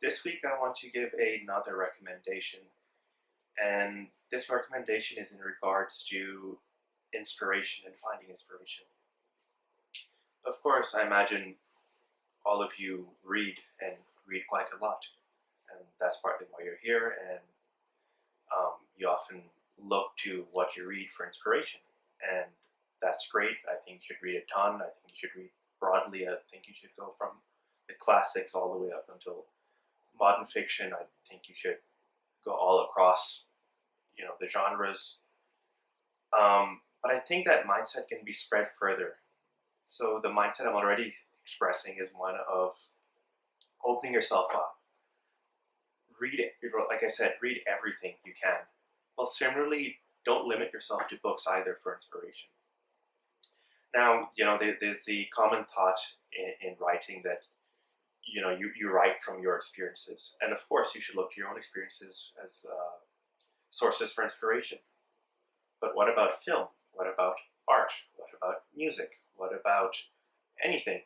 this week I want to give another recommendation, and this recommendation is in regards to inspiration and finding inspiration. Of course, I imagine all of you read and read quite a lot, and that's partly why you're here, and you often look to what you read for inspiration, and that's great. I think you should read a ton. I think you should read broadly. I think you should go from the classics all the way up until modern fiction. I think you should go all across, the genres. But I think that mindset can be spread further. So the mindset I'm already expressing is one of opening yourself up. Read it. Like I said, read everything you can. Well, similarly, don't limit yourself to books either for inspiration. Now, there's the common thought in writing that, you write from your experiences. And of course, you should look to your own experiences as sources for inspiration. But what about film? What about art? What about music? What about anything?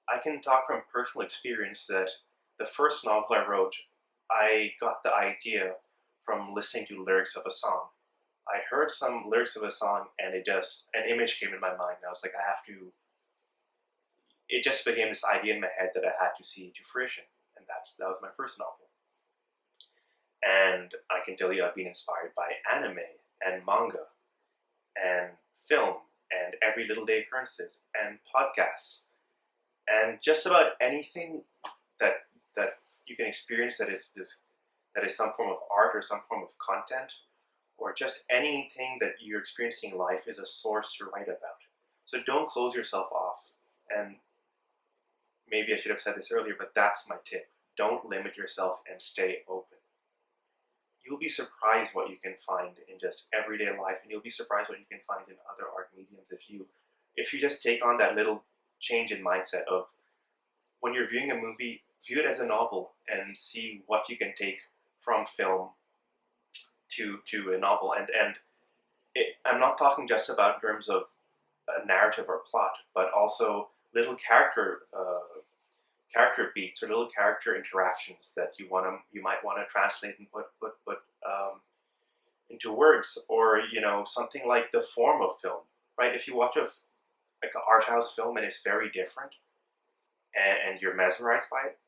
I can talk from personal experience that the first novel I wrote, I got the idea from listening to lyrics of a song. I heard some lyrics of a song and an image came in my mind. I was like, it just became this idea in my head that I had to see to fruition. And that was my first novel. And I can tell you I've been inspired by anime and manga and film and everyday occurrences and podcasts and just about anything that you can experience that is some form of art or some form of content, or just anything that you're experiencing in life is a source to write about. So don't close yourself off. And maybe I should have said this earlier, but that's my tip. Don't limit yourself and stay open. You'll be surprised what you can find in just everyday life, and you'll be surprised what you can find in other art mediums if you just take on that little change in mindset of, when you're viewing a movie, view it as a novel and see what you can take from film to a novel. I'm not talking just about in terms of a narrative or plot, but also little character beats or little character interactions that you might want to translate and put into words, or something like the form of film, right? If you watch an art house film and it's very different, and you're mesmerized by it,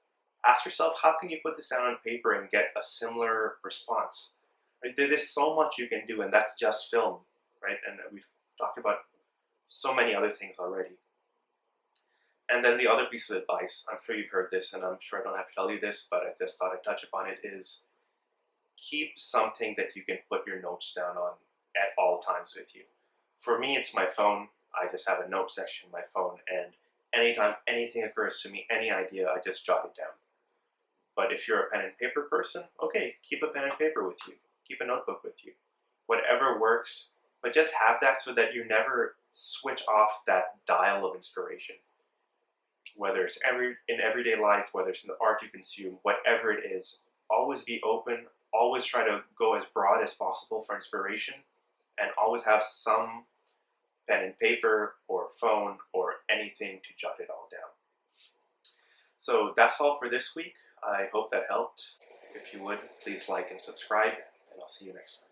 ask yourself, how can you put this down on paper and get a similar response? Right? There's so much you can do, and that's just film, right? And we've talked about so many other things already. And then the other piece of advice, I'm sure you've heard this, and I'm sure I don't have to tell you this, but I just thought I'd touch upon it, is keep something that you can put your notes down on at all times with you. For me, it's my phone. I just have a note section in my phone, and anytime anything occurs to me, any idea, I just jot it down. But if you're a pen and paper person, okay, keep a pen and paper with you. Keep a notebook with you. Whatever works, but just have that so that you never switch off that dial of inspiration. Whether it's in everyday life, whether it's in the art you consume, whatever it is, always be open, always try to go as broad as possible for inspiration, and always have some pen and paper or phone or anything to jot it all down. So that's all for this week. I hope that helped. If you would, please like and subscribe, and I'll see you next time.